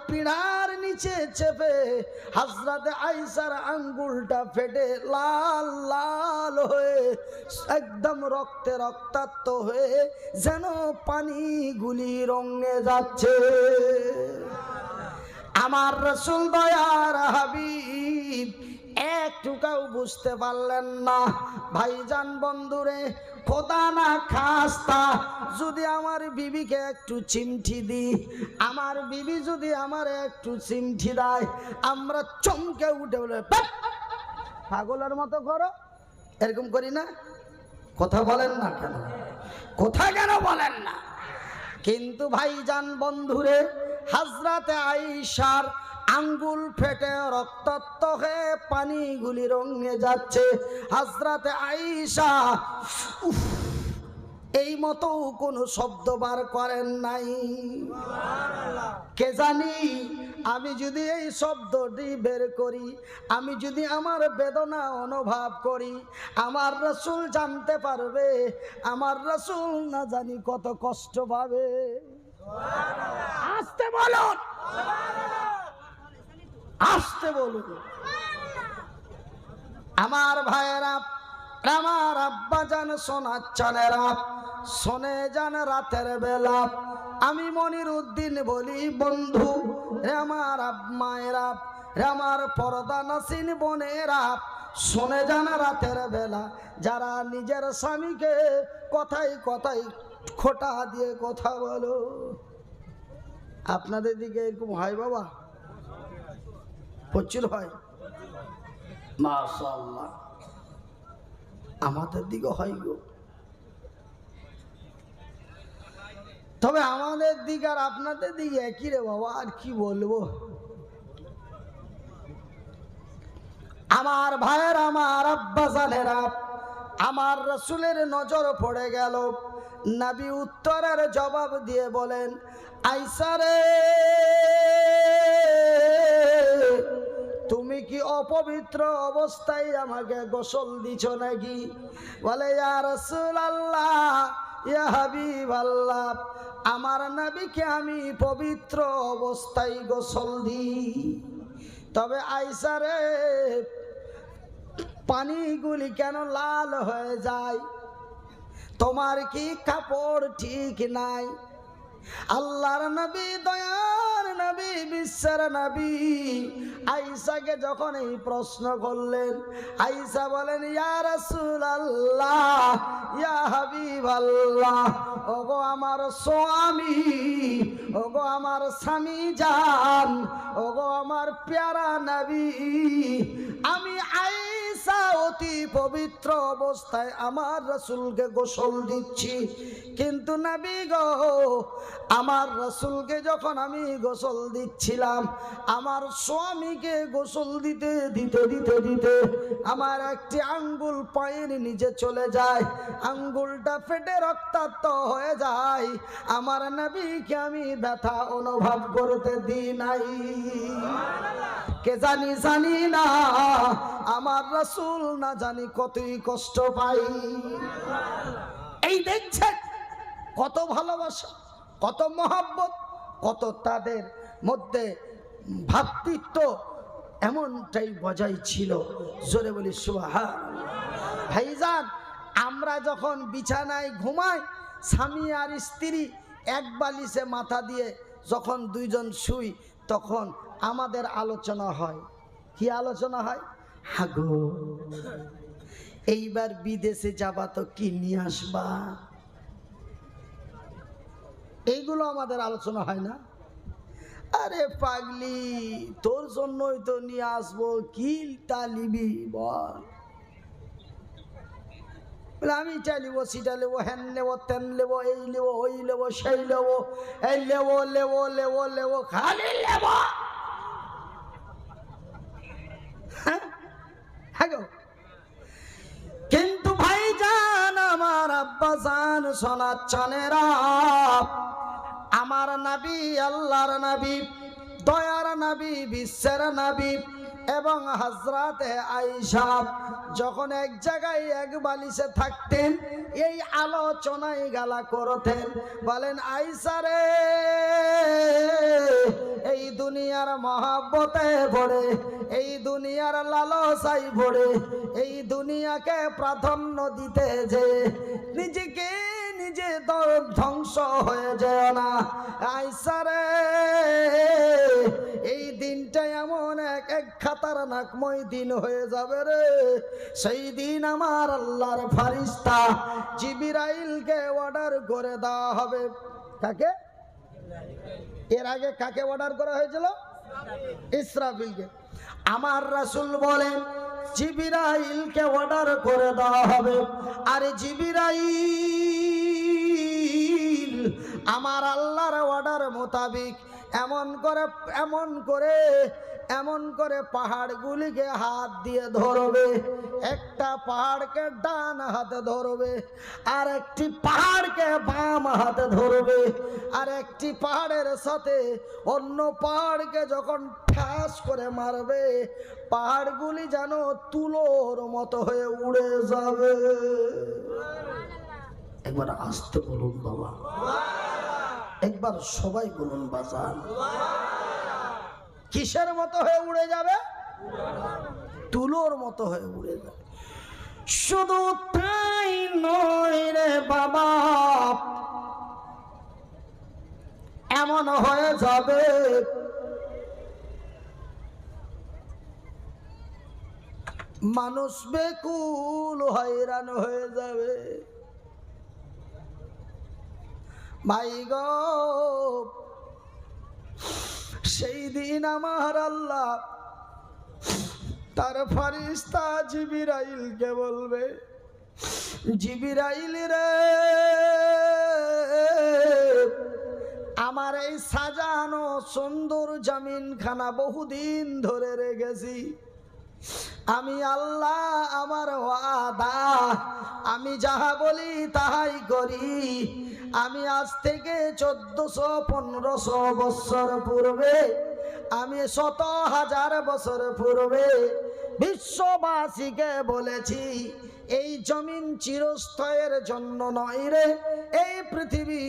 পিড়ার নিচে চেপে হযরত আয়েশার আঙ্গুলটা ফেটে লাল লাল হয়ে একদম রক্তে রক্তাক্ত হয়ে যেন পানিগুলি রঙে যাচ্ছে। আমার রাসূল দয়ার হাবিব একটুকাও বুঝতে পারলেন না। ভাইজান বন্ধুরে, খোদা না খাস্তা যদি আমার বিবিকে একটু চিমটি দিই, আমার বিবি যদি আমার একটু চিমটি দেয়, আমরা চমকে উঠে বলে পাগলের মতো করো, এরকম করি না? কথা বলেন না কেন? কথা কেন বলেন না? কিন্তু ভাইজান বন্ধুরে, হযরতে আয়েশার আঙ্গুল ফেটে রক্তাক্ত হয়ে পানিগুলি রঙে যাচ্ছে। হযরতে আয়েশা এই মতো কোনো শব্দ বার করেন নাই। কে জানি আমি যদি এই শব্দটি বের করি, আমি যদি আমার বেদনা অনুভব করি, আমার রাসূল জানতে পারবে, আমার রাসূল না জানি কত কষ্ট পাবে। আসতে বলুন, আসতে বলুন। আমার ভাইয়েরা, আমার আব্বা জান, সোনার চানেরা, শোনে যান রাতের বেলা আমি মনিরউদ্দিন বলি, বন্ধু রে আমার মায়েরা, রে আমার পর্দা নাসিন বোনেরা, শোনে যান রাতের বেলা যারা নিজের স্বামীকে কথাই কথাই খোঁটা দিয়ে কথা বলো। আপনাদের দিকে এরকম হয় বাবা? প্রচুর হয়, মাশাআল্লাহ। আমাদের দিকে হয় গো। তবে আমাদের দিক আর আপনাদের দিকে একই রে বাবা, আর কি বলবো। আমার ভাইয়ের, আমার আব্বা জানেরা, আমার রাসূলের নজর পড়ে গেল। নবী উত্তরের জবাব দিয়ে বলেন, আয়েশা রে, তুমি কি অপবিত্র অবস্থায় আমাকে গোসল দিছ নাকি? বলে, ইয়া রাসূলুল্লাহ, ইয়া হাবিবাল্লাহ, আমার নবীকে আমি পবিত্র অবস্থায় গোসল দিই। তবে আয়েশা রে, পানিগুলি কেন লাল হয়ে যায়? তোমার কি কাপড় ঠিক নাই? আল্লাহর নবী, দয়ার নবী, বিশ্বের নবী আয়েশাকে যখন এই প্রশ্ন করলেন, আয়েশা বলেন, ইয়া রাসূলুল্লাহ, ইয়া হাবিবাল্লাহ, ওগো আমার স্বামী, ওগো আমার স্বামী জান, ওগো আমার প্যারা নবী, আমি আয়েশা অতি পবিত্র অবস্থায় আমার রাসূলকে গোসল দিচ্ছি। কিন্তু নবী গো, আমার রাসূলকে যখন আমি গোসল দিচ্ছিলাম, আমার স্বামীকে গোসল দিতে দিতে দিতে দিতে আমার একটি আঙ্গুল পায়ের নিচে চলে যায়, আঙ্গুলটা ফেটে রক্তাক্ত হয়ে যায়। আমার নবীকে আমি ব্যথা অনুভব করতে দিই নাই। কে জানি, জানি না, আমার রাসূল না জানি কতই কষ্ট পাই। এই দেখছেন কত ভালোবাসা, কত মহব্বত, কত তাদের মধ্যে ভ্রাতৃত্ব, এমনটাই বজায় ছিল। জোরে বলি সুবহানাল্লাহ। ভাইজান, আমরা যখন বিছানায় ঘুমাই, স্বামী আর স্ত্রী এক বালিশে মাথা দিয়ে যখন দুইজন শুই, তখন আমাদের আলোচনা হয়। কি আলোচনা হয়? হাগো, এইবার বিদেশে যাবা তো কি নিয়ে আসবা? এইগুলো আমাদের আলোচনা হয় না? আরে পাগলি, তোর জন্যই তো নিয়ে আসবো, কি তা নিবি বল? আমি এটা নেবো, সেটা নেবো, হ্যান নেবো, তেন নেবো, এই নেবো, ওই নেবো, সেই নেবো, এই নেবো, লেবো লেবো লেবো, খালি নেবো। হ্যাঁ গো। কিন্তু ভাইজান, আমার আব্বা জান, সোনার চানেরা, আমার নবী, আল্লাহর নবী, দয়ার নবী, বিশ্বের নবী এবং হযরতে আয়েশা যখন এক জায়গায় এক বালিশে থাকতেন, এই আলোচনায় গালা করতেন। বলেন, আয়েশা রে, এই দুনিয়ার মহাব্বতে পড়ে, এই দুনিয়ার লালসাই পড়ে, এই দুনিয়াকে প্রাধান্য দিতে যে নিজেকে নিজে ধ্বংস হয়ে যায় না। আইসা রে, এই দিনটা এমন এক খাতারনাকময় দিন হয়ে যাবে রে। সেই দিন আমার আল্লাহর ফারিস্তা জিবরাইলকে অর্ডার করে দেওয়া হবে। কাকে? এর আগে কাকে অর্ডার করা হয়েছিল? ইসরাফিলকে। আমার রাসূল বলেন জিবরাইলকে অর্ডার করে দেওয়া হবে। আর জিবরাইল আমার আল্লাহর অর্ডার মোতাবেক এমন করে পাহাড়গুলিকে হাত দিয়ে ধরবে। একটা পাহাড়কে ডান হাতে ধরবে, আর একটি পাহাড়কে বাম হাতে ধরবে, আর একটি পাহাড়ের সাথে অন্য পাহাড়কে যখন ঠাস করে মারবে, পাহাড়গুলি যেন তুলোর মতো হয়ে উড়ে যাবে। একবার আস্তে বলুন বাবা, একবার সবাই বলুন বাজান। কিসের মতো হয়ে উড়ে যাবে? তুলোর মতো হয়ে উড়ে যাবে। শুধু তাই নয় রে বাবা, এমন হয়ে যাবে মানুষ বেকুল হয়রান হয়ে যাবে। ভাই গো, সেই দিন আমার আল্লাহ তার ফারিস্তা জিবরাইলকে বলবে, জিবরাইল রে, আমার এই সাজানো সুন্দর জমিনখানা বহুদিন ধরে রেখেছি। আমি আল্লাহ, আমার ওয়াদা, আমি যাহা বলি তাহাই করি। আমি আজ থেকে 1400-1500 বছর পূর্বে, আমি 100,000 বছর পূর্বে বিশ্ববাসীকে বলেছি, এই জমিন চিরস্থায়ের জন্য নয় রে, এই পৃথিবী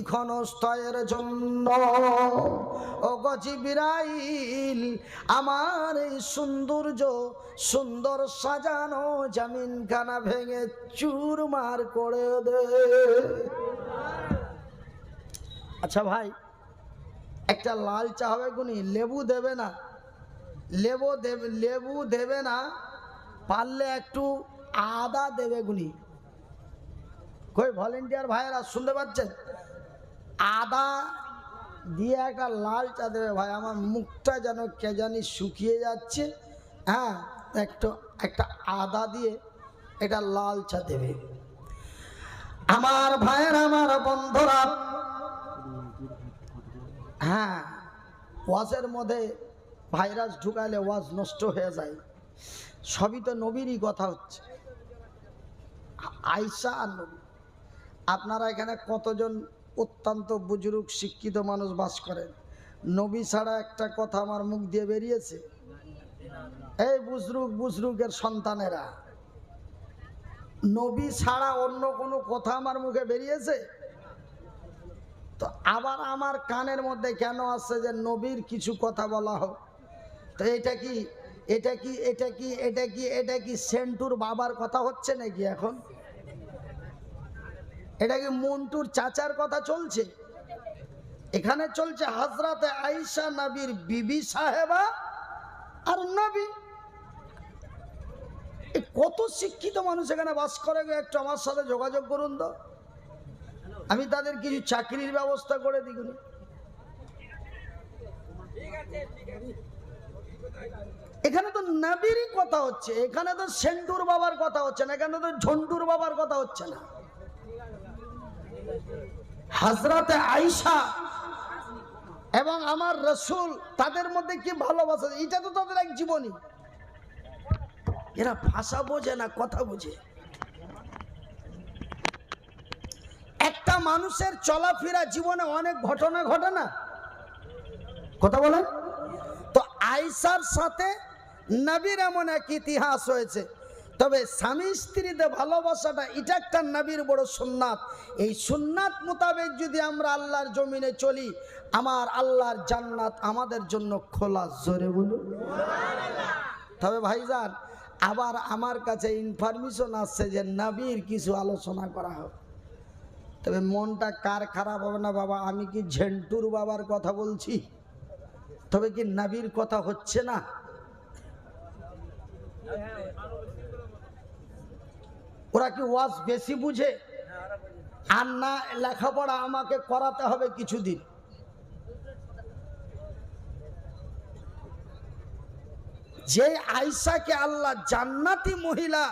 ক্ষণস্থায়ের জন্য। ও গো জিবরাইল, আমার এই সুন্দর সাজানো জমিনখানা ভেঙে চুরমার করে দে। আচ্ছা ভাই, একটা লাল চা হবে গুনি, লেবু দেবে না? লেবু দেবে না, পারলে একটু আদা দেবে গুনি। কই ভলেন্টিয়ার ভাইয়েরা শুনতে পাচ্ছেন? আদা দিয়ে একটা লাল চা দেবে ভাই। আমার মুখটা যেন কে জানি শুকিয়ে যাচ্ছে। হ্যাঁ, একটা আদা দিয়ে এটা লাল চা দেবে। আমার ভাইয়ের, আমার বন্ধুরা, হ্যাঁ, ওয়াজের মধ্যে ভাইরাস ঢুকাইলে ওয়াজ নষ্ট হয়ে যায়। সবই তো নবীরই কথা হচ্ছে, আয়েশা আর নবী। আপনারা এখানে কতজন অত্যন্ত বুজুর্গ শিক্ষিত মানুষ বাস করেন? নবী ছাড়া একটা কথা আমার মুখ দিয়ে বেরিয়েছে? এই বুজরুগের সন্তানেরা, নবী ছাড়া অন্য কোনো কথা আমার মুখে বেরিয়েছে? তো আবার আমার কানের মধ্যে কেন আসছে যে নবীর কিছু কথা বলা হোক? তো এটা কি সেন্টুর বাবার কথা হচ্ছে নাকি এখন? এটা কি মন্টুর চাচার কথা চলছে? এখানে চলছে হযরতে আয়েশা নবীর বিবি সাহেবা আর নবী। কত শিক্ষিত মানুষ এখানে বাস করে, একটু আমার সাথে যোগাযোগ করুন তো, আমি তাদের কিছু চাকরির ব্যবস্থা করে দিই। এখানে তো নবীরই কথা হচ্ছে, এখানে তো সেন্টুর বাবার কথা হচ্ছে না, এখানে তো ঝন্টুর বাবার কথা হচ্ছে না। হযরতে আয়েশা এবং আমার রাসূল, তাদের মধ্যে কি ভালোবাসা, এটা তো তাদের এক জীবনী। এরা ভাষা বোঝে না, কথা বোঝে। একটা মানুষের চলাফেরা জীবনে অনেক ঘটনা ঘটে না, কথা বলেন তো। আয়েশার সাথে নবীর এমন এক ইতিহাস হয়েছে, তবে স্বামী স্ত্রীতে ভালোবাসাটা এটা একটা নবীর বড় সুন্নাত। এই সুন্নাত মোতাবেক যদি আমরা আল্লাহর জমিনে চলি, আমার আল্লাহর জান্নাত আমাদের জন্য খোলা। জোরে বলুন সুবহানাল্লাহ। তবে ভাইজান, আবার আমার কাছে ইনফরমেশন আসছে যে নবীর কিছু আলোচনা করা হবে। তবে মনটা কার খারাপ হবে না বাবা? আমি কি ঝেন্টুর বাবার কথা বলছি? তবে কি নবীর কথা হচ্ছে না? ওরা কি ওয়াজ বেশি বুঝে? আর না লেখাপড়া আমাকে করাতে হবে কিছুদিন। যে আয়েশাকে আল্লাহ জান্নাতি মহিলা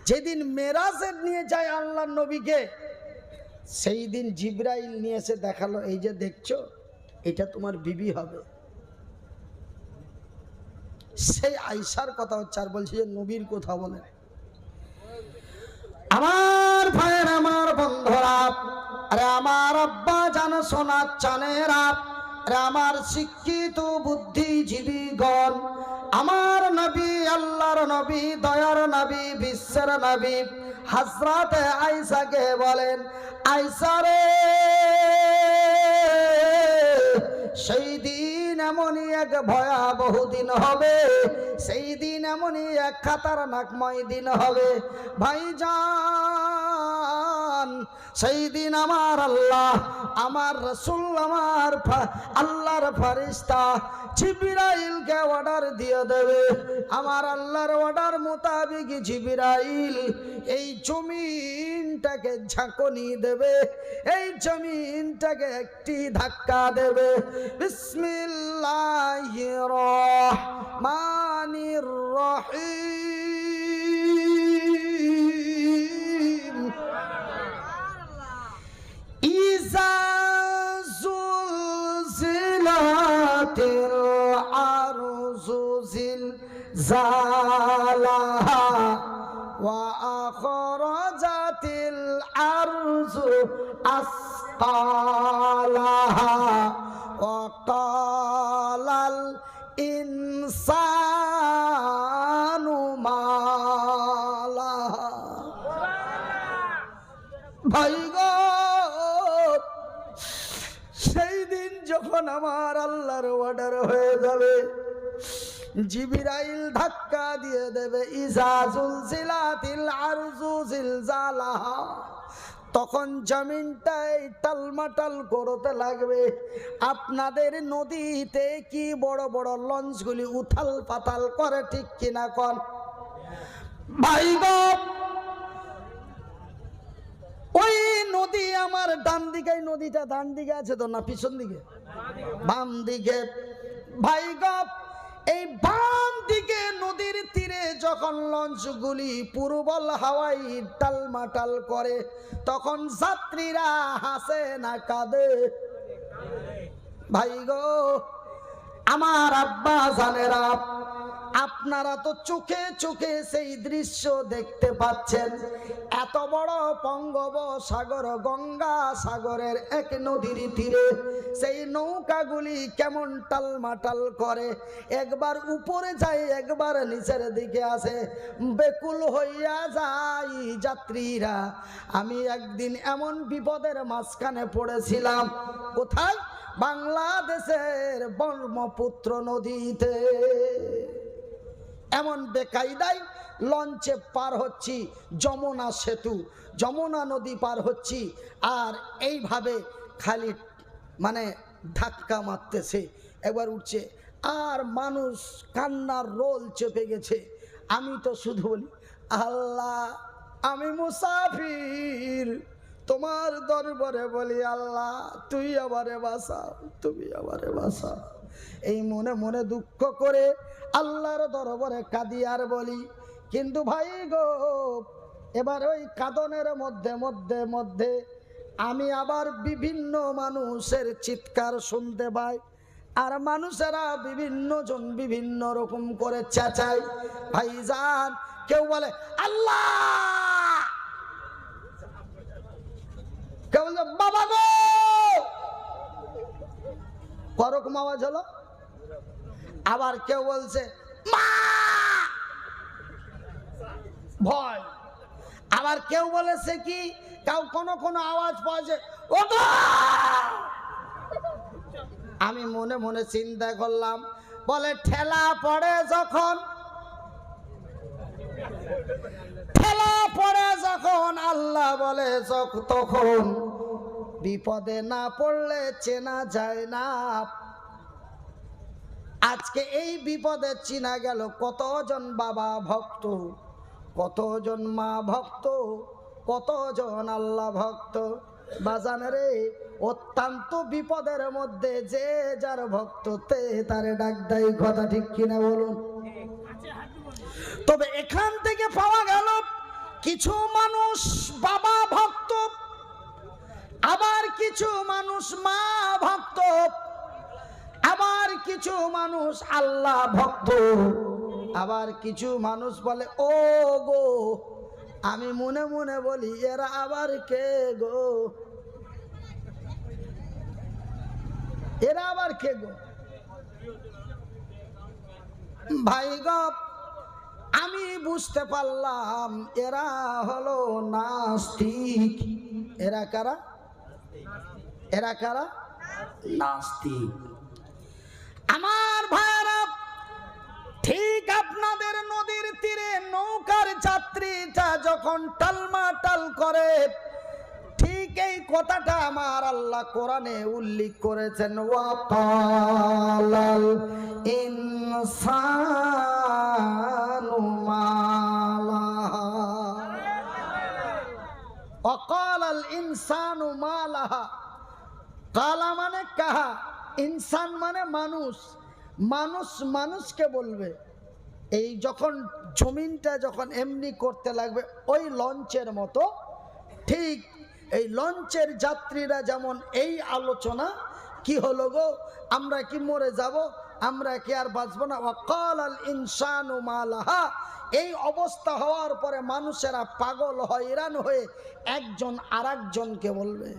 যেদিন মেরাজে নিয়ে যায় আল্লাহ নবীকে, সেই দিন জিবরাইল নিয়ে এসে দেখালো, এই যে দেখছো এটা তোমার বিবি হবে। সেই আয়েশার কথা হচ্ছে, আর বলছি যে নবীর কথা বলে। আমার ভাইয়ের, আমার বন্ধুরা, আরে আমার আব্বা জান, সোনা চানেরা, আরে আমার শিক্ষিত বুদ্ধিজীবীগণ, আমার নবী, আল্লাহর নবী, দয়ার নবী, বিশ্বের নবী হযরত আয়েশাকে বলেন, আয়েশা রে, সেই দিন এমনই এক ভয়াবহ দিন হবে, সেই দিন এমনই এক খাতারনাকময় দিন হবে ভাইজান। সেই দিন আমার আল্লাহ, আমার রাসূল, আমার আল্লাহর ফেরেশতা জিবরাইলকে অর্ডার দিয়ে দেবে। আমার আল্লাহর অর্ডার মোতাবেক জিবরাইল এই জমিনটাকে ঝাঁকুনি দেবে, এই জমিনটাকে একটি ধাক্কা দেবে। বিসমিল্লাহির রহমানির রহিম। ইযা যুলজিলাতিল আরযু জিলজালাহা ওয়া আখরাজাতিল আরযু আসকালাহা ওয়া ক্বালাল ইনসানু মা লাহা। ভাই গো, সেই দিন যখন আমার আল্লাহর অর্ডার হয়ে যাবে, জিবরাইল ধাক্কা দিয়ে দেবে, ইযা যুলজিলাতিল আরযু জিলজালাহা, তখন জমিনটাই টালমাটাল করতে লাগবে। আপনাদের নদীতে কি বড় বড় লঞ্চগুলি উথাল পাতাল করে, ঠিক কিনা কোন ভাই গো? ওই নদী আমার ডান দিকে, নদীটা ডান দিকে আছে তো না পিছন দিকে? বাম দিকে। ভাই গো, এই বাম দিকে নদীর তীরে যখন লঞ্চগুলি পূর্বল হাওয়ায় টালমাটাল করে, তখন যাত্রীরা হাসে না কাঁদে? ভাই গো, আমার আব্বা জানেরা, আপনারা তো চোখে চোখে সেই দৃশ্য দেখতে পাচ্ছেন। এত বড় বঙ্গোপসাগর, গঙ্গা সাগরের এক নদীর তীরে সেই নৌকাগুলি কেমন টালমাটাল করে, একবার উপরে যায়, একবার নিচের দিকে আসে, বেকুল হইয়া যায় যাত্রীরা। আমি একদিন এমন বিপদের মাঝখানে পড়েছিলাম। কোথায়? বাংলাদেশের ব্রহ্মপুত্র নদীতে। এমন বেকায়দায় লঞ্চে পার হচ্ছি, যমুনা সেতু, যমুনা নদী পার হচ্ছি, আর এইভাবে খালি মানে ধাক্কা মারতেছে, একবার উঠছে, আর মানুষ কান্নার রোল চেপে গেছে। আমি তো শুধু বলি, আল্লাহ আমি মুসাফির, তোমার দরবারে বলি, আল্লাহ তুই আমারে বাঁচাও, তুমি আমারে বাঁচাও। এই মনে মনে দুঃখ করে আল্লাহর দরবারে কাঁদি আর বলি। কিন্তু ভাই গো, এবার ওই কাঁদনের মধ্যে মধ্যে মধ্যে আমি আবার বিভিন্ন মানুষের চিৎকার শুনতে পাই, আর মানুষেরা বিভিন্ন জন বিভিন্ন রকম করে চেঁচায়। ভাইজান, কেউ বলে আল্লাহ, কেউ বলে বাবা গো, করকম আওয়াজ হলো। আবার কেউ বলছে মা, ভয়। আবার কেউ বলেছে কি, কেউ কোনো কোনো আওয়াজ পাওয়া যায়, ওগো! আমি মনে মনে চিন্তা করলাম, বলে ঠেলা পড়ে যখন, ঠেলা পড়ে যখন, আল্লাহ বলে তখন বিপদে না পড়লে চেনা যায় না। আজকে এই বিপদে চিনা গেল কতজন বাবা ভক্ত, কতজন মা ভক্ত, কতজন আল্লাহ ভক্ত। বাজান রে, অত্যন্ত বিপদের মধ্যে যে যার ভক্ত তারে ডাক দেয়, কথা ঠিক কিনা বলুন? তবে এখান থেকে পাওয়া গেল কিছু মানুষ বাবা ভক্ত, আবার কিছু মানুষ মা ভক্ত, আবার কিছু মানুষ আল্লাহ ভক্ত, আবার কিছু মানুষ বলে ও গো। আমি মনে মনে বলি, এরা আবার কে গো? এরা আবার কে গো? ভাই গো, আমি বুঝতে পারলাম এরা হলো নাস্তিক। এরা কারা? এরা কারা? নাস্তিক। আমার ভাইরা, ঠিক আপনাদের নদীর তীরে নৌকার যাত্রীটা যখন টালমাটাল করে, ঠিক এই কথাটা আমার আল্লাহ কোরআনে উল্লেখ করেছেন, ওয়াকালাল ইনসানু মালাহা, ওয়াকালাল ইনসানু মালাহা। কালা মানে কাহা, ইনসান মানে মানুষ, মানুষ মানুষকে বলবে। এই যখন জমিনটা যখন এমনি করতে লাগবে ওই লঞ্চের মতো, ঠিক এই লঞ্চের যাত্রীরা যেমন এই আলোচনা, কি হলো গো, আমরা কি মরে যাব, আমরা কি আর বাঁচবো না? ওয়াকালাল ইনসানু মালাহা। এই অবস্থা হওয়ার পরে মানুষেরা পাগল হয়রান হয়ে একজন আরেকজনকে বলবে,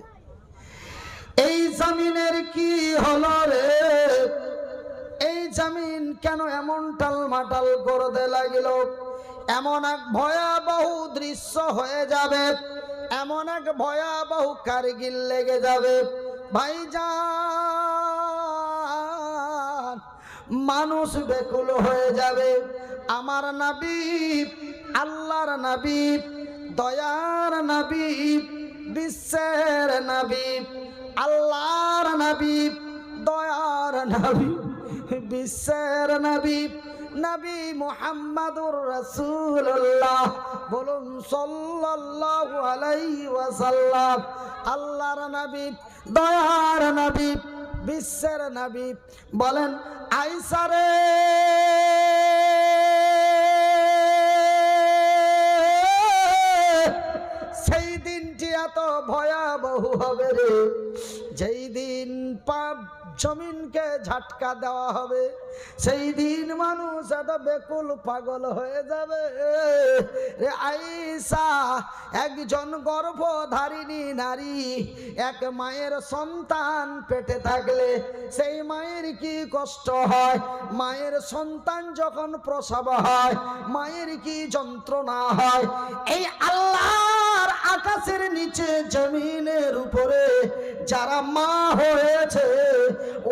এই জমিনের কি হলো রে, এই জমিন কেন এমন টালমাটাল করতে লাগিল? এমন এক ভয়াবহ দৃশ্য হয়ে যাবে, এমন এক ভয়াবহ কারগিল লেগে যাবে ভাইজান, মানুষ বেকুল হয়ে যাবে। আমার নবী, আল্লাহর নবী, দয়ার নবী, বিশ্বের নবী, আল্লাহর নবী, দয়ার নবী, বিশ্বের নবী, নবী মুহাম্মাদুর রাসূলুল্লাহ, বলুন সাল্লাল্লাহু আলাইহি ওয়াসাল্লাম। আল্লাহর নবী, দয়ার নবী, বিশ্বের নবী বলেন, আয়েশা রে, সেই দিনটি এত ভয়াবহ হবে রে, যেই দিন পাপ জমিনকে ঝাটকা দেওয়া হবে, সেই দিন মানুষ এত বেকুল পাগল হয়ে যাবে রে আয়েশা। একজন গর্ভধারিণী নারী, এক মায়ের সন্তান পেটে থাকলে সেই মায়ের কি কষ্ট হয়, মায়ের সন্তান যখন প্রসব হয় মায়ের কি যন্ত্রণা হয়। এই আল্লাহর আকাশের নিচে জমিনের উপরে যারা মা হয়েছে,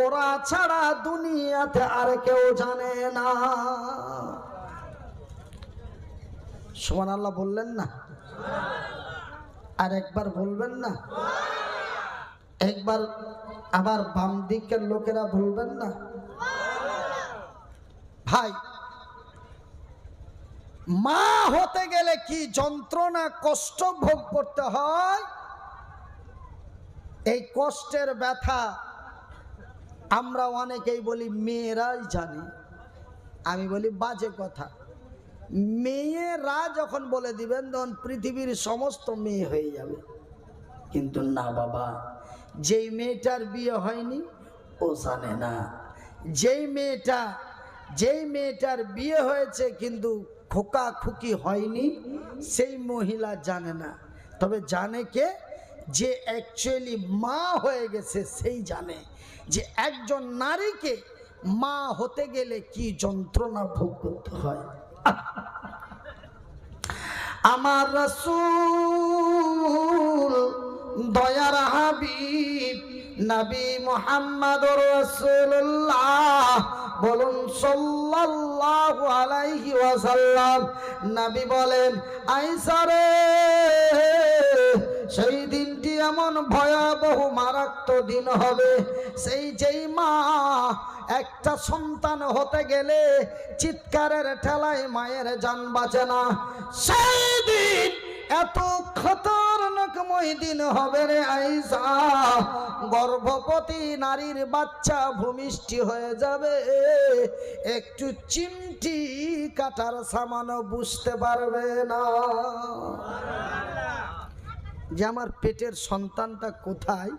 ওরা ছাড়া দুনিয়াতে আর কেউ জানে না। সুবহানাল্লাহ বললেন না? আর একবার বলবেন না? একবার আবার বাম দিকের লোকেরা বলবেন না? ভাই, মা হতে গেলে কি যন্ত্রণা কষ্ট ভোগ করতে হয়, এই কষ্টের ব্যথা আমরা অনেকেই বলি মেয়েরাই জানে। আমি বলি বাজে কথা। মেয়েরা যখন বলে দিবেন তখন পৃথিবীর সমস্ত মেয়ে হয়ে যাবে, কিন্তু না বাবা, যেই মেয়েটার বিয়ে হয়নি ও জানে না, যেই মেয়েটার বিয়ে হয়েছে কিন্তু খোকা খুকি হয়নি সেই মহিলা জানে না। তবে জানে কে? যে অ্যাকচুয়ালি মা হয়ে গেছে সেই জানে যে একজন নারীকে মা হতে গেলে কি যন্ত্রণা ভোগ করতে হয়। আমার রাসূল দয়ার হাবিব নবী মুহাম্মদুর রাসূলুল্লাহ বলুন সাল্লাল্লাহু আলাইহি ওয়াসাল্লাম। নবী বলেন, আয়েশা রে, সেই দিনটি এমন ভয়াবহ মারাত্মক দিন হবে, যেই মা একটা সন্তান হতে গেলে চিৎকারের ঠেলায় মায়ের জান বাঁচে না, সেই দিন এত খতরনাকময় দিন হবে রে আয়েশা, গর্ভবতী নারীর বাচ্চা ভূমিষ্ঠি হয়ে যাবে, একটু চিমটি কাটার সামানও বুঝতে পারবে না যে আমার পেটের সন্তানটা কোথায়,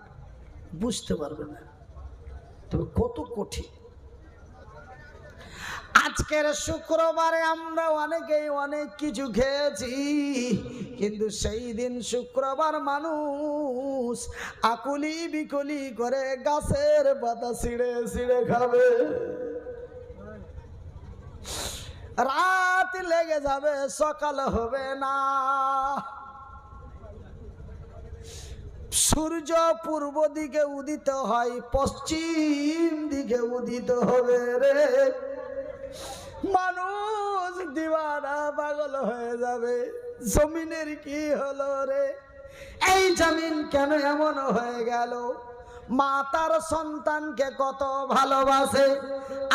বুঝতে পারবে না। তবে কত কঠিন। আজকের শুক্রবারে আমরা অনেকেই অনেক কিছু খেয়েছি, কিন্তু সেই দিন শুক্রবার মানুষ আকুলি বিকুলি করে গাছের পাতা ছিঁড়ে ছিঁড়ে খাবে, রাত লেগে যাবে, সকাল হবে না। সূর্য পূর্ব দিকে উদিত হয়, পশ্চিম দিকে উদিত হবে রে, মানুষ দিওয়ানা পাগল হয়ে যাবে। জমিনের কি হলো রে, এই জমিন কেন এমন হয়ে গেল? মা তার সন্তানকে কত ভালোবাসে।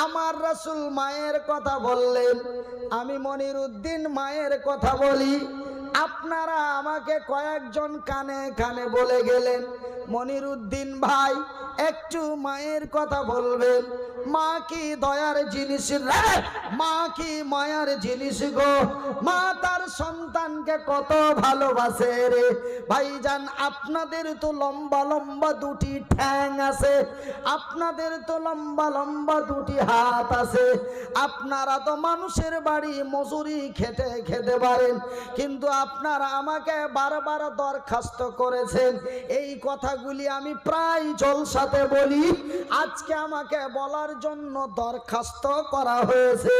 আমার রাসূল মায়ের কথা বললেন, আমি মনিরউদ্দিন মায়ের কথা বলি। আপনারা আমাকে কয়েকজন কানে কানে বলে গেলেন, মনিরউদ্দিন ভাই একটু মায়ের কথা বলবেন। মা কি দয়ার জিনিস রে, মা কি মায়ার জিনিস গো, মা তার সন্তানকে কত ভালোবাসে রে। ভাইজান, আপনাদের তো লম্বা লম্বা দুটি ঠ্যাং আছে, আপনাদের তো লম্বা লম্বা দুটি হাত আছে, আপনারা তো মানুষের বাড়ি মজুরি খেটে খেতে পারেন, কিন্তু আপনারা আমাকে বারবার দরখাস্ত করেছেন। এই কথাগুলি আমি প্রায় জলসাতে বলি, আজকে আমাকে বলার জন্য দরখাস্ত করা হয়েছে।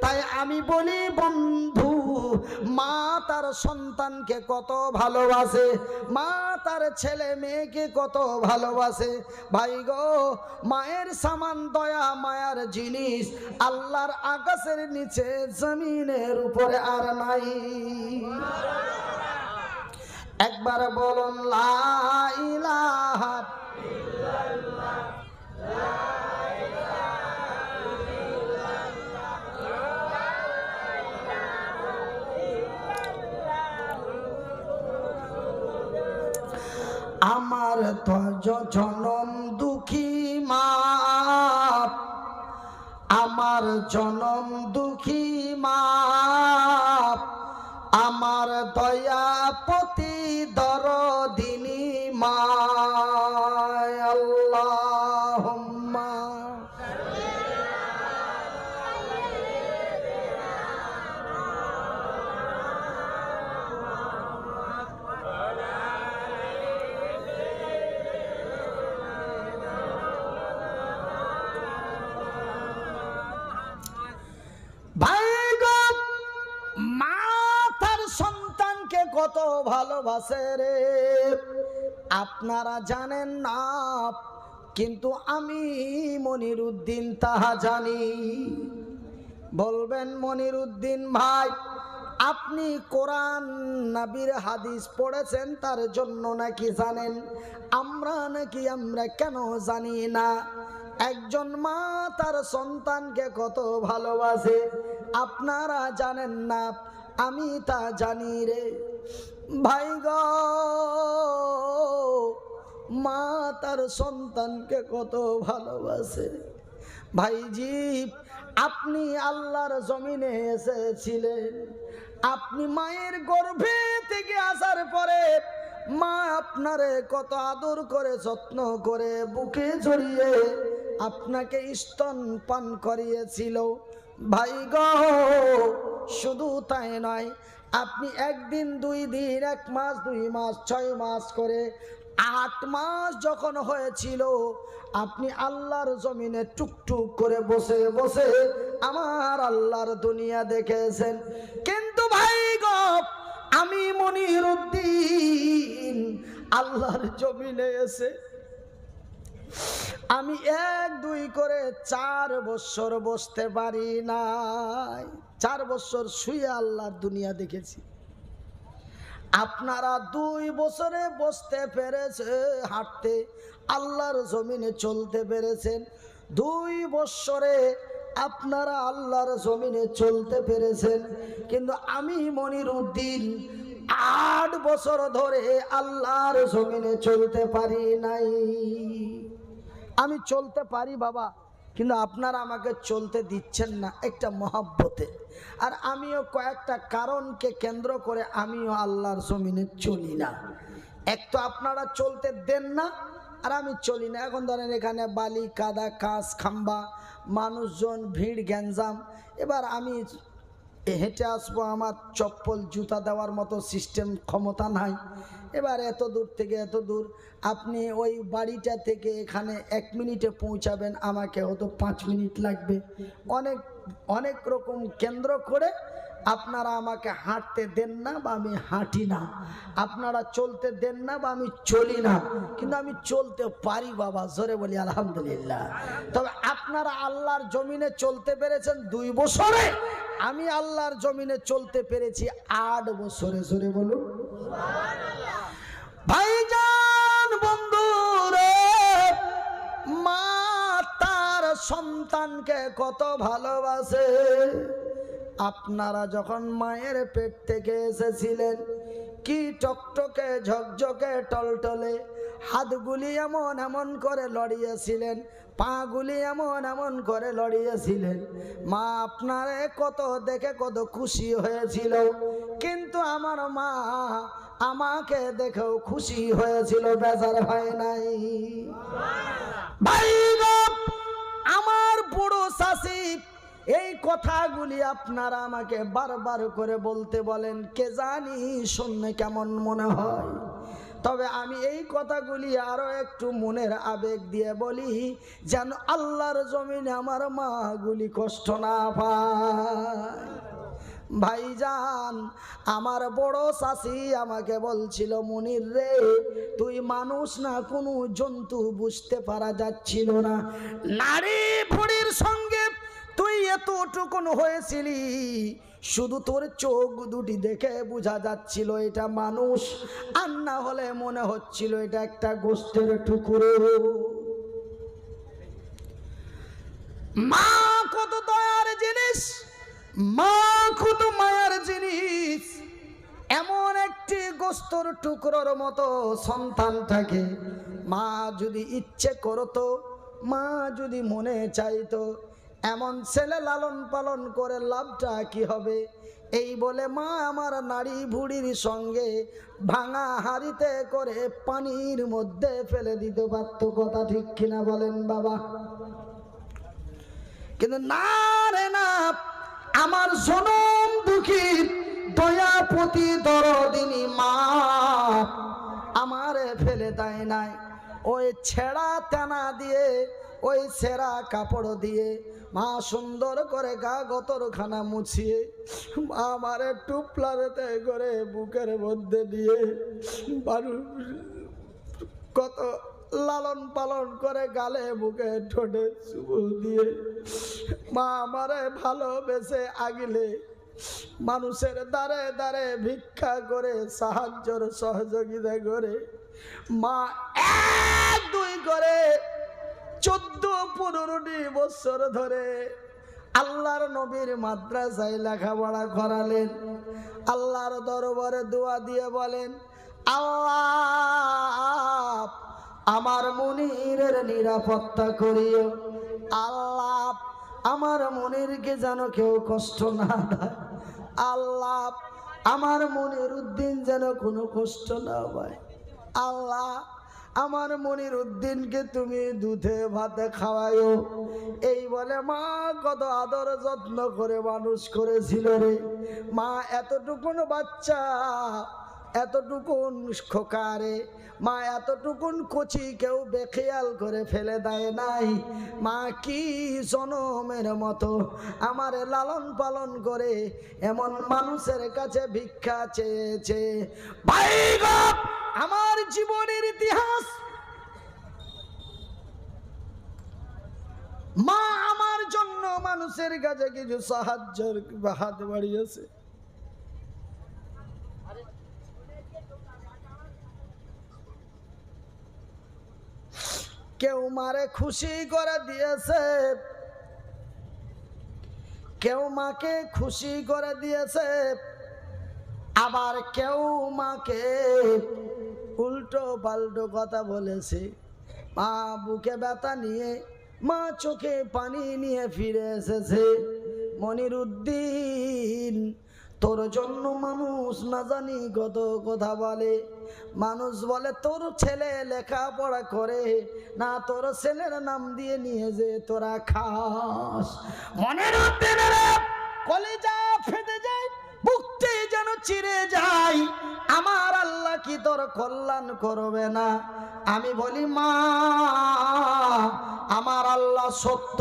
তাই আমি বলি, বন্ধু, মা তার সন্তানকে কত ভালোবাসে, মা তার ছেলে মেয়েকে কত ভালোবাসে। ভাই গো, মায়ের সমান দয়া মায়ার জিনিস আল্লাহর আকাশের নিচে জমিনের উপরে আর নাই। একবার বলুন লা ইলাহা ইল্লাল্লাহ, লা আমার তো জনম দুঃখী মা, আমার জনম দুঃখী মা, আমার দয়াপতি দরদিনী মা। আল্লাহুম্মা কত ভালোবাসে রে, আপনারা জানেন না, কিন্তু আমি মনিরউদ্দিন তাহা জানি। বলবেন, মনিরউদ্দিন ভাই আপনি কোরআন নবীর হাদিস পড়েছেন তার জন্য নাকি জানেন? আমরা কেন জানি না? একজন মা তার সন্তানকে কত ভালোবাসে, আপনারা জানেন না, আমি তা জানি রে। ভাই গো, মা তার সন্তানকে কত ভালোবাসে। ভাইজি, আপনি আল্লাহর জমিনে এসেছিলেন, আপনি মায়ের গর্ভে থেকে আসার পরে মা আপনারে কত আদর করে যত্ন করে বুকে জড়িয়ে আপনাকে স্তন পান করিয়েছিল। ভাই গো, শুধু তাই নয়, আপনি একদিন, 2 দিন, 1 মাস, 2 মাস, 6 মাস করে 8 মাস যখন হয়েছিল, আপনি আল্লাহর জমিনে টুকটুক করে বসে বসে আমার আল্লাহর দুনিয়া দেখেছেন। কিন্তু ভাই গো, আমি মনিরুদ্দিন আল্লাহর জমিনে এসে আমি 1-2 করে 4 বছর বসতে পারি নাই। 4 বছর শুয়ে আল্লাহর দুনিয়া দেখেছি। আপনারা 2 বছরে বসতে পেরেছে, হাঁটতে আল্লাহর জমিনে চলতে পেরেছেন। 2 বছরে আপনারা আল্লাহর জমিনে চলতে পেরেছেন, কিন্তু আমি মনিরুদ্দিন 8 বছর ধরে আল্লাহর জমিনে চলতে পারি নাই। আমি চলতে পারি বাবা, কিন্তু আপনারা আমাকে চলতে দিচ্ছেন না একটা মহব্বতে। আর আমিও কয়েকটা কারণকে কেন্দ্র করে আমিও আল্লাহর জমিনে চলি না। এক তো আপনারা চলতে দেন না, আর আমি চলি না। এখন ধরেন এখানে বালি কাদা কাঁচ খাম্বা মানুষজন ভিড় গ্যাঞ্জাম, এবার আমি হেঁটে আসবো, আমার চপ্পল জুতা দেওয়ার মতো সিস্টেম ক্ষমতা নাই। এবার এত দূর থেকে এত দূর, আপনি ওই বাড়িটা থেকে এখানে 1 মিনিটে পৌঁছাবেন, আমাকে হয়তো 5 মিনিট লাগবে। অনেক অনেক রকম কেন্দ্র করে আপনারা আমাকে হাঁটতে দেন না বা আমি হাঁটি না, আপনারা চলতে দেন না বা আমি চলি না, কিন্তু আমি চলতে পারি বাবা, জোরে বলি আলহামদুলিল্লাহ। তবে আপনারা আল্লাহর জমিনে চলতে পেরেছেন 2 বছরে, আমি আল্লাহর জমিনে চলতে পেরেছি 8 বছরে, জোরে বলুন সুবহানাল্লাহ। ভাইজান বন্ধুরে, মা তার সন্তানকে কত ভালোবাসে। আপনারা যখন মায়ের পেট থেকে এসেছিলেন, কি টকটকে ঝকঝকে টলটলে, হাতগুলি এমন এমন করে লড়িয়েছিলেন, পাগুলি এমন এমন করে লড়িয়েছিলেন। মা আপনারে কত দেখে কত খুশি হয়েছিল, কিন্তু আমার মা আমাকে দেখেও খুশি হয়েছিল, বেজার হয় নাই। ভাই আমার বড় শাশি এই কথাগুলি আপনারা আমাকে বারবার করে বলতে বলেন, কে জানি শুনলে কেমন মনে হয়। তবে আমি এই কথাগুলি আরো একটু মনের আবেগ দিয়ে বলি, যেন আল্লাহর জমিনে আমার মাগুলি কষ্ট না পায়। ভাইজান, আমার বড় শাশি আমাকে বলছিল, মনির রে, তুই মানুষ না কোনো জন্তু, বুঝতে পারা যাচ্ছিল না। নারী ভুড়ির সঙ্গে তুই এতটুকুন হয়েছিলি, শুধু তোর চোখ দুটি দেখে বোঝা যাচ্ছিল এটা মানুষ, আর না হলে মনে হচ্ছিল এটা একটা গোস্তের টুকরো। মা কত দয়ার জিনিস, মা কত মায়ার জিনিস। এমন একটি গোস্তর টুকরোর মতো সন্তান থাকে, মা যদি ইচ্ছে করতো, মা যদি মনে চাইতো, এমন ছেলে লালন পালন করে লাভটা কি হবে, এই বলে মা আমার নাড়ি ভুড়ির সঙ্গে ভাঙা হাড়িতে করে পানির মধ্যে ফেলে দিতে পারত। কথা ঠিক কিনা বলেন বাবা? কিন্তু না রে না, আমার জনম দুঃখী দয়াপতি দরদিনী মা আমারে ফেলে দেয় নাই। ওই ছেঁড়া তেনা দিয়ে, ওই ছেঁড়া কাপড় দিয়ে মা সুন্দর করে গা গতরখানা মুছিয়ে আমারে টুপলাতে করে বুকের মধ্যে দিয়ে কত লালন পালন করে, গালে বুকে ঠোঁটে চুমু দিয়ে মা আমারে ভালোবেসে আগিলে মানুষের দ্বারে দ্বারে ভিক্ষা করে সাহায্যর সহযোগিতা করে মা 1-2 করে 14-15 বছর ধরে আল্লাহর নবীর মাদ্রাসায় লেখাপড়া করালেন। আল্লাহর দরবারে দোয়া দিয়ে বলেন, আল্লাহ আমার মুনিরের নিরাপত্তা করিও, আল্লাহ আমার মুনিরকে যেন কেউ কষ্ট না দেয়, আল্লাহ আমার মনিরুদ্দিন যেন কোনো কষ্ট না পায়, আল্লাহ আমার মনিরুদ্দিনকে তুমি দুধে ভাতে খাওয়াইও। এই বলে মা কত আদর যত্ন করে মানুষ করেছিল রে। মা এতটুকুন বাচ্চা এতটুকুন খোকারে, মা এতটুকুন কচি কেউ বেখেয়াল করে ফেলে দেয় নাই। মা কি জনমের মতো আমারে লালন পালন করে এমন মানুষের কাছে ভিক্ষা চেয়েছে। ভাই গো, আমার জীবনের ইতিহাস, মা আমার জন্য মানুষের কাছে কিছু সাহায্যের হাত বাড়িয়েছে। কেউ মারে খুশি করে দিয়েছে, কেউ মাকে খুশি করে দিয়েছে, আবার কেউ মাকে উল্টো পাল্টো কথা বলেছে। মা বুকে ব্যথা নিয়ে, মা চোখে পানি নিয়ে ফিরে এসেছে। মনিরুদ্দিন, তোর জন্য মানুষ না জানি কত কথা বলে। মানুষ বলে তোর ছেলে লেখাপড়া করে না, তোর ছেলের নাম দিয়ে নিয়ে যে তোরা খাস। মনিরুদ্দিনের কলিজা ফেটে যায়, বুকটি যেন চিরে যায়। আমার আল্লাহ কি তোর কল্যাণ করবে না? আমি বলি মা, আমার আল্লাহ সত্য,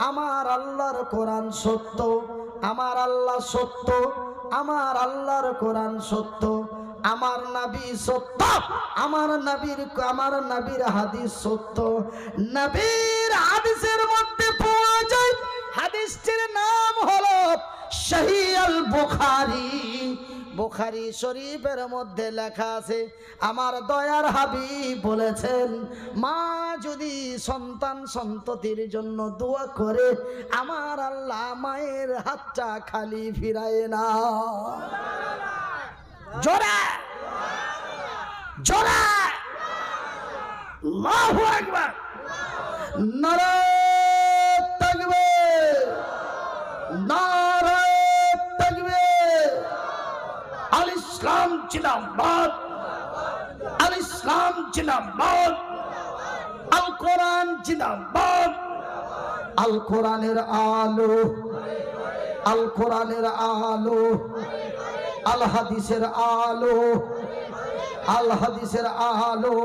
আমার আল্লাহর কোরআন সত্য, আমার আল্লাহ সত্য, আমার আল্লাহর কোরআন সত্য, আমার নবী সত্য, আমার নবীর হাদিস সত্য। নবীর হাদিসের মধ্যে পাওয়া যায়, হাদিসটির নাম হলো সহিহ আল বুখারী। বুখারী শরীফের মধ্যে লেখা আছে, আমার দয়ার হাবিব বলেছেন, মা যদি সন্তান সন্ততির জন্য দোয়া করে, আমার আল্লাহ মায়ের হাতটা খালি ফিরায় না। জোরে জোরে আল্লাহু আকবার, নারে তাকবীর, নারে তাকবীর। আল ইসলাম জিন্দাবাদ, আল ইসলাম জিন্দাবাদ, আল কোরআন জিন্দাবাদ। আল কোরআনের আলো, আল কোরআনের আলো, আল হাদিসের আলো, আল হাদিসের আলো।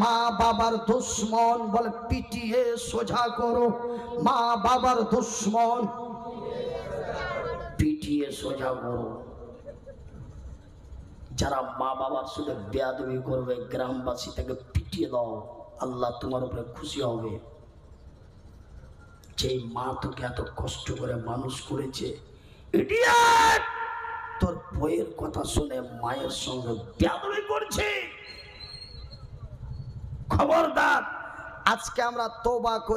মা বাবার দুশ্মন বলে পিটিয়ে সোজা করো, মা বাবার দুশ্মন পিটিয়ে সোজা করো। যারা মা বাবার সাথে বেয়াদবি করবে, গ্রামবাসী তাকে পিটিয়ে দাও, আল্লাহ তোমার উপরে খুশি হবে। যে মা তোকে এত কষ্ট করে মানুষ করেছে, ইডিয়েট, তোর বইয়ের কথা শুনে মায়ের সঙ্গে বেয়াদবি করছে, খবরদার। আজকে আমরা তওবা করি।